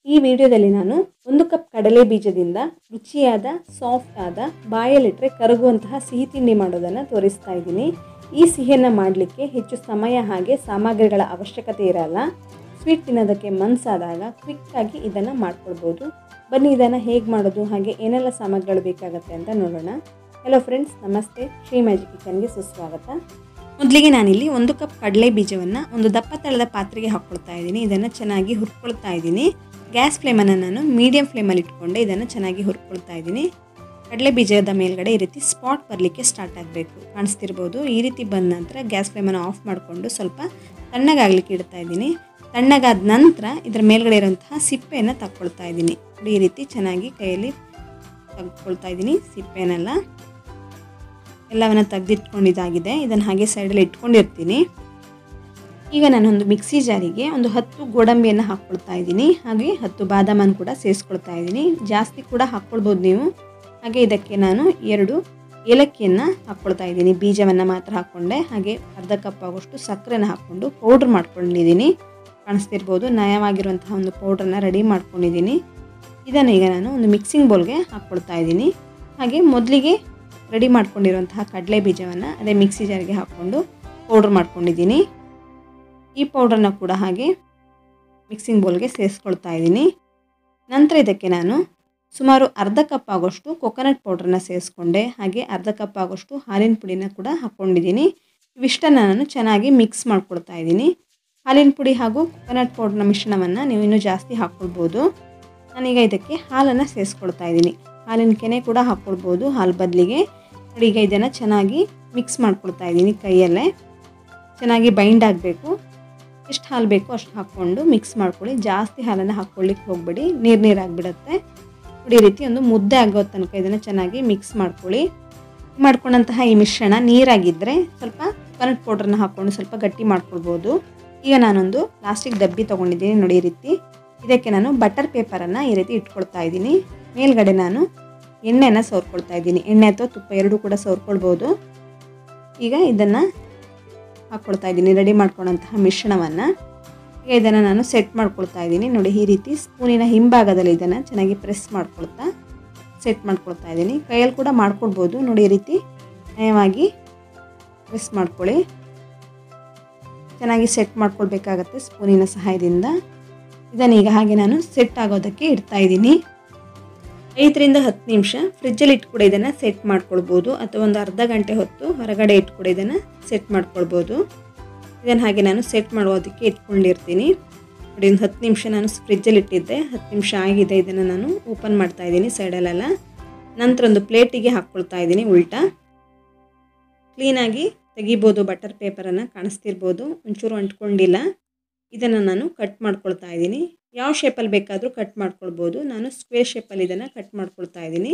ಈ ವಿಡಿಯೋದಲ್ಲಿ ನಾನು 1 ಕಪ್ ಕಡಲೆ ಬೀಜದಿಂದ ರುಚಿಯಾದ ಸಾಫ್ಟ್ ಆದ ಬಾಯಲ್ಲಿಟ್ಟರೆ ಕರಗುವಂತಹ ಸಿಹಿ ತಿಂಡಿ ಮಾಡೋದನ್ನು ತೋರಿಸ್ತಾ ಇದ್ದೀನಿ. ಈ ಸಿಹಿಯನ್ನು ಮಾಡಲಿಕ್ಕೆ ಹೆಚ್ಚು ಸಮಯ ಹಾಗೆ ಸಾಮಗ್ರಿಗಳ ಅವಶ್ಯಕತೆ ಇರಲ್ಲ. ಸ್ವೀಟ್ ತಿನ್ನೋದಕ್ಕೆ ಮನಸ್ಸಾದಾಗ ಕ್ವಿಕ್ಕಾಗಿ ಇದನ್ನು ಮಾಡ್ಕೊಳ್ಬೋದು. ಬನ್ನಿ ಇದನ್ನು ಹೇಗೆ ಮಾಡೋದು ಹಾಗೆ ಏನೆಲ್ಲ ಸಾಮಗ್ರಿಗಳು ಬೇಕಾಗುತ್ತೆ ಅಂತ ನೋಡೋಣ. ಹಲೋ ಫ್ರೆಂಡ್ಸ್, ನಮಸ್ತೆ. ಶ್ರೀ ಮ್ಯಾಜಿಕ್ ಕಿಚನ್ಗೆ ಸುಸ್ವಾಗತ. ಮೊದಲಿಗೆ ನಾನಿಲ್ಲಿ 1 ಕಪ್ ಕಡಲೆ ಬೀಜವನ್ನು ಒಂದು ದಪ್ಪ ತಳದ ಪಾತ್ರೆಗೆ ಹಾಕ್ಕೊಳ್ತಾ ಇದ್ದೀನಿ. ಇದನ್ನು ಚೆನ್ನಾಗಿ ಹುರ್ಕೊಳ್ತಾ ಇದ್ದೀನಿ. ಗ್ಯಾಸ್ ಫ್ಲೇಮನ್ನು ನಾನು ಮೀಡಿಯಂ ಫ್ಲೇಮಲ್ಲಿ ಇಟ್ಕೊಂಡೆ ಇದನ್ನು ಚೆನ್ನಾಗಿ ಹುರ್ಕೊಳ್ತಾ ಇದ್ದೀನಿ. ಕಡಲೆ ಬೀಜದ ಮೇಲ್ಗಡೆ ಈ ರೀತಿ ಸ್ಪಾಟ್ ಬರಲಿಕ್ಕೆ ಸ್ಟಾರ್ಟ್ ಆಗಬೇಕು, ಕಾಣಿಸ್ತಿರ್ಬೋದು. ಈ ರೀತಿ ಬಂದ ನಂತರ ಗ್ಯಾಸ್ ಫ್ಲೇಮನ್ನು ಆಫ್ ಮಾಡಿಕೊಂಡು ಸ್ವಲ್ಪ ತಣ್ಣಗಾಗಲಿಕ್ಕೆ ಇಡ್ತಾ ಇದ್ದೀನಿ. ತಣ್ಣಗಾದ ನಂತರ ಇದರ ಮೇಲ್ಗಡೆ ಇರುವಂತಹ ಸಿಪ್ಪೆಯನ್ನು ತಗೊಳ್ತಾ ಇದ್ದೀನಿ. ಈ ರೀತಿ ಚೆನ್ನಾಗಿ ಕೈಯಲ್ಲಿ ತೆಗೆದುಕೊಳ್ತಾ ಇದ್ದೀನಿ. ಸಿಪ್ಪೆನೆಲ್ಲ ಎಲ್ಲವನ್ನು ತೆಗೆದಿಟ್ಕೊಂಡಿದ್ದಾಗಿದೆ. ಇದನ್ನು ಹಾಗೆ ಸೈಡಲ್ಲಿ ಇಟ್ಕೊಂಡಿರ್ತೀನಿ. ಈಗ ನಾನೊಂದು ಮಿಕ್ಸಿ ಜಾರಿಗೆ ಒಂದು 10 ಗೋಡಂಬಿಯನ್ನು ಹಾಕ್ಕೊಳ್ತಾ ಇದ್ದೀನಿ. ಹಾಗೆ 10 ಬಾದಾಮನ್ನು ಕೂಡ ಸೇರಿಸ್ಕೊಳ್ತಾ ಇದ್ದೀನಿ. ಜಾಸ್ತಿ ಕೂಡ ಹಾಕ್ಕೊಳ್ಬೋದು ನೀವು. ಹಾಗೆ ಇದಕ್ಕೆ ನಾನು 2 ಏಲಕ್ಕಿಯನ್ನು ಹಾಕ್ಕೊಳ್ತಾ ಇದ್ದೀನಿ. ಬೀಜವನ್ನು ಮಾತ್ರ ಹಾಕ್ಕೊಂಡೆ. ಹಾಗೆ ಅರ್ಧ ಕಪ್ ಆಗೋಷ್ಟು ಸಕ್ಕರೆನ ಹಾಕ್ಕೊಂಡು ಪೌಡ್ರ್ ಮಾಡ್ಕೊಂಡಿದ್ದೀನಿ. ಕಾಣಿಸ್ತಿರ್ಬೋದು, ನಯವಾಗಿರುವಂತಹ ಒಂದು ಪೌಡ್ರನ್ನ ರೆಡಿ ಮಾಡ್ಕೊಂಡಿದ್ದೀನಿ. ಇದನ್ನು ಈಗ ನಾನು ಒಂದು ಮಿಕ್ಸಿಂಗ್ ಬೌಲ್ಗೆ ಹಾಕ್ಕೊಳ್ತಾ ಇದ್ದೀನಿ. ಹಾಗೆ ಮೊದಲಿಗೆ ರೆಡಿ ಮಾಡ್ಕೊಂಡಿರುವಂತಹ ಕಡಲೆ ಬೀಜವನ್ನು ಅದೇ ಮಿಕ್ಸಿ ಜಾರಿಗೆ ಹಾಕ್ಕೊಂಡು ಪೌಡ್ರ್ ಮಾಡ್ಕೊಂಡಿದ್ದೀನಿ. ಈ ಪೌಡ್ರನ್ನ ಕೂಡ ಹಾಗೆ ಮಿಕ್ಸಿಂಗ್ ಬೌಲ್ಗೆ ಸೇರಿಸ್ಕೊಳ್ತಾ ಇದ್ದೀನಿ. ನಂತರ ಇದಕ್ಕೆ ನಾನು ಸುಮಾರು ಅರ್ಧ ಕಪ್ ಆಗೋಷ್ಟು ಕೊಕೊನಟ್ ಪೌಡ್ರನ್ನ ಸೇರಿಸ್ಕೊಂಡೆ. ಹಾಗೆ ಅರ್ಧ ಕಪ್ ಆಗೋಷ್ಟು ಹಾಲಿನ ಪುಡಿನ ಕೂಡ ಹಾಕ್ಕೊಂಡಿದ್ದೀನಿ. ಇವಿಷ್ಟನ್ನು ನಾನು ಚೆನ್ನಾಗಿ ಮಿಕ್ಸ್ ಮಾಡ್ಕೊಳ್ತಾ ಇದ್ದೀನಿ. ಹಾಲಿನ ಪುಡಿ ಹಾಗೂ ಕೊಕೊನಟ್ ಪೌಡ್ರ್ನ ಮಿಶ್ರಣವನ್ನು ನೀವು ಇನ್ನೂ ಜಾಸ್ತಿ ಹಾಕ್ಕೊಳ್ಬೋದು. ನಾನೀಗ ಇದಕ್ಕೆ ಹಾಲನ್ನು ಸೇರಿಸ್ಕೊಳ್ತಾ ಇದ್ದೀನಿ. ಹಾಲಿನ ಕೆನೆ ಕೂಡ ಹಾಕ್ಕೊಳ್ಬೋದು ಹಾಲು ಬದಲಿಗೆ. ನೋಡಿ, ಈಗ ಇದನ್ನು ಚೆನ್ನಾಗಿ ಮಿಕ್ಸ್ ಮಾಡ್ಕೊಳ್ತಾ ಇದ್ದೀನಿ. ಕೈಯಲ್ಲೇ ಚೆನ್ನಾಗಿ ಬೈಂಡ್ ಆಗಬೇಕು. ಎಷ್ಟು ಹಾಲು ಬೇಕೋ ಅಷ್ಟು ಹಾಕ್ಕೊಂಡು ಮಿಕ್ಸ್ ಮಾಡ್ಕೊಳ್ಳಿ. ಜಾಸ್ತಿ ಹಾಲನ್ನು ಹಾಕ್ಕೊಳ್ಳಿಕ್ಕೆ ಹೋಗಬೇಡಿ, ನೀರಾಗಿಬಿಡುತ್ತೆ. ನೋಡಿ, ಈ ರೀತಿ ಒಂದು ಮುದ್ದೆ ಆಗೋ ತನಕ ಇದನ್ನು ಚೆನ್ನಾಗಿ ಮಿಕ್ಸ್ ಮಾಡ್ಕೊಳ್ಳಿ. ಮಾಡ್ಕೊಂಡಂತಹ ಈ ಮಿಶ್ರಣ ನೀರಾಗಿದ್ದರೆ ಸ್ವಲ್ಪ ಕೊಕೊನಟ್ ಪೌಡ್ರನ್ನ ಹಾಕ್ಕೊಂಡು ಸ್ವಲ್ಪ ಗಟ್ಟಿ ಮಾಡ್ಕೊಳ್ಬೋದು. ಈಗ ನಾನೊಂದು ಪ್ಲಾಸ್ಟಿಕ್ ಡಬ್ಬಿ ತೊಗೊಂಡಿದ್ದೀನಿ. ನೋಡಿ, ಈ ರೀತಿ ಇದಕ್ಕೆ ನಾನು ಬಟರ್ ಪೇಪರನ್ನು ಈ ರೀತಿ ಇಟ್ಕೊಳ್ತಾ ಇದ್ದೀನಿ. ಮೇಲ್ಗಡೆ ನಾನು ಎಣ್ಣೆನ ಸವರ್ಕೊಳ್ತಾ ಇದ್ದೀನಿ. ಎಣ್ಣೆ ಅಥವಾ ತುಪ್ಪ ಎರಡೂ ಕೂಡ ಸವರ್ಕೊಳ್ಬೋದು. ಈಗ ಇದನ್ನು ಹಾಕ್ಕೊಳ್ತಾ ಇದ್ದೀನಿ, ರೆಡಿ ಮಾಡ್ಕೊಂಡಂತಹ ಮಿಶ್ರಣವನ್ನು. ಈಗ ಇದನ್ನು ನಾನು ಸೆಟ್ ಮಾಡ್ಕೊಳ್ತಾ ಇದ್ದೀನಿ. ನೋಡಿ, ಈ ರೀತಿ ಸ್ಪೂನಿನ ಹಿಂಭಾಗದಲ್ಲಿ ಇದನ್ನು ಚೆನ್ನಾಗಿ ಪ್ರೆಸ್ ಮಾಡ್ಕೊಳ್ತಾ ಸೆಟ್ ಮಾಡ್ಕೊಳ್ತಾ ಇದ್ದೀನಿ. ಕೈಯಲ್ಲಿ ಕೂಡ ಮಾಡ್ಕೊಳ್ಬೋದು. ನೋಡಿ, ಈ ರೀತಿ ನಯವಾಗಿ ಪ್ರೆಸ್ ಮಾಡ್ಕೊಳ್ಳಿ. ಚೆನ್ನಾಗಿ ಸೆಟ್ ಮಾಡ್ಕೊಳ್ಬೇಕಾಗತ್ತೆ ಸ್ಪೂನಿನ ಸಹಾಯದಿಂದ. ಇದನ್ನು ಈಗ ಹಾಗೆ ನಾನು ಸೆಟ್ ಆಗೋದಕ್ಕೆ ಇಡ್ತಾ ಇದ್ದೀನಿ. 5 ರಿಂದ 10 ನಿಮಿಷ ಫ್ರಿಜ್ಜಲ್ಲಿ ಇಟ್ಟು ಕೂಡ ಇದನ್ನು ಸೆಟ್ ಮಾಡ್ಕೊಳ್ಬೋದು, ಅಥವಾ ಒಂದು ಅರ್ಧ ಗಂಟೆ ಹೊತ್ತು ಹೊರಗಡೆ ಇಟ್ಟು ಕೂಡ ಇದನ್ನು ಸೆಟ್ ಮಾಡ್ಕೊಳ್ಬೋದು. ಇದನ್ನು ಹಾಗೆ ನಾನು ಸೆಟ್ ಮಾಡೋದಕ್ಕೆ ಇಟ್ಕೊಂಡಿರ್ತೀನಿ. ನೋಡಿ, ಒಂದು 10 ನಿಮಿಷ ನಾನು ಫ್ರಿಜ್ಜಲ್ಲಿ ಇಟ್ಟಿದ್ದೆ. 10 ನಿಮಿಷ ಆಗಿದೆ. ಇದನ್ನು ನಾನು ಓಪನ್ ಮಾಡ್ತಾ ಇದ್ದೀನಿ ಸೈಡಲ್ಲೆಲ್ಲ. ನಂತರ ಒಂದು ಪ್ಲೇಟಿಗೆ ಹಾಕ್ಕೊಳ್ತಾ ಇದ್ದೀನಿ. ಉಲ್ಟಾ ಕ್ಲೀನಾಗಿ ತೆಗಿಬೋದು. ಬಟರ್ ಪೇಪರನ್ನು ಕಾಣಿಸ್ತಿರ್ಬೋದು, ಒಂಚೂರು ಅಂಟ್ಕೊಂಡಿಲ್ಲ. ಇದನ್ನು ನಾನು ಕಟ್ ಮಾಡ್ಕೊಳ್ತಾ ಇದ್ದೀನಿ. ಯಾವ ಶೇಪಲ್ಲಿ ಬೇಕಾದರೂ ಕಟ್ ಮಾಡ್ಕೊಳ್ಬೋದು. ನಾನು ಸ್ಕ್ವೇರ್ ಶೇಪಲ್ಲಿ ಇದನ್ನು ಕಟ್ ಮಾಡ್ಕೊಳ್ತಾ ಇದ್ದೀನಿ.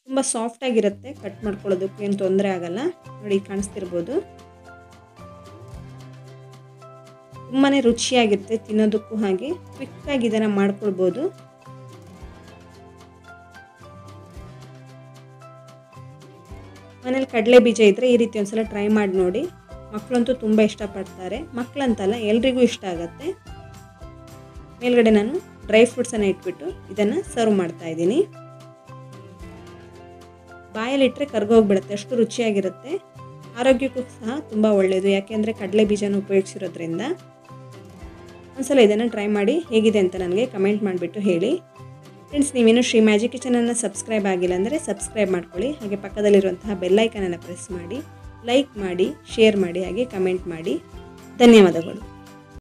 ತುಂಬ ಸಾಫ್ಟಾಗಿರುತ್ತೆ, ಕಟ್ ಮಾಡ್ಕೊಳ್ಳೋದಕ್ಕೂ ಏನು ತೊಂದರೆ ಆಗಲ್ಲ. ನೋಡಿ, ಕಾಣಿಸ್ತಿರ್ಬೋದು. ತುಂಬಾ ರುಚಿಯಾಗಿರುತ್ತೆ ತಿನ್ನೋದಕ್ಕೂ. ಹಾಗೆ ಕ್ವಿಕ್ಕಾಗಿ ಇದನ್ನು ಮಾಡ್ಕೊಳ್ಬೋದು. ಮನೇಲಿ ಕಡಲೆ ಬೀಜ ಇದ್ದರೆ ಈ ರೀತಿ ಒಂದ್ಸಲ ಟ್ರೈ ಮಾಡಿ ನೋಡಿ. ಮಕ್ಕಳಂತೂ ತುಂಬ ಇಷ್ಟಪಡ್ತಾರೆ. ಮಕ್ಕಳಂತಲ್ಲ, ಎಲ್ರಿಗೂ ಇಷ್ಟ ಆಗುತ್ತೆ. ಮೇಲ್ಗಡೆ ನಾನು ಡ್ರೈ ಫ್ರೂಟ್ಸನ್ನು ಇಟ್ಬಿಟ್ಟು ಇದನ್ನು ಸರ್ವ್ ಮಾಡ್ತಾ ಇದ್ದೀನಿ. ಬಾಯಲ್ಲಿಟ್ಟರೆ ಕರ್ಗೋಗ್ಬಿಡುತ್ತೆ, ಅಷ್ಟು ರುಚಿಯಾಗಿರುತ್ತೆ. ಆರೋಗ್ಯಕ್ಕೂ ಸಹ ತುಂಬ ಒಳ್ಳೆಯದು, ಯಾಕೆಂದರೆ ಕಡಲೆ ಬೀಜನ ಉಪಯೋಗಿಸಿರೋದ್ರಿಂದ. ಒಂದ್ಸಲ ಇದನ್ನು ಟ್ರೈ ಮಾಡಿ ಹೇಗಿದೆ ಅಂತ ನನಗೆ ಕಮೆಂಟ್ ಮಾಡಿಬಿಟ್ಟು ಹೇಳಿ. ಫ್ರೆಂಡ್ಸ್, ನೀವೇನು ಶ್ರೀ ಮ್ಯಾಜಿಕ್ ಕಿಚನನ್ನು ಸಬ್ಸ್ಕ್ರೈಬ್ ಆಗಿಲ್ಲ ಅಂದರೆ ಸಬ್ಸ್ಕ್ರೈಬ್ ಮಾಡ್ಕೊಳ್ಳಿ. ಹಾಗೆ ಪಕ್ಕದಲ್ಲಿರುವಂತಹ ಬೆಲ್ಲೈಕನನ್ನು ಪ್ರೆಸ್ ಮಾಡಿ, ಲೈಕ್ ಮಾಡಿ, ಶೇರ್ ಮಾಡಿ, ಹಾಗೆ ಕಮೆಂಟ್ ಮಾಡಿ. ಧನ್ಯವಾದಗಳು.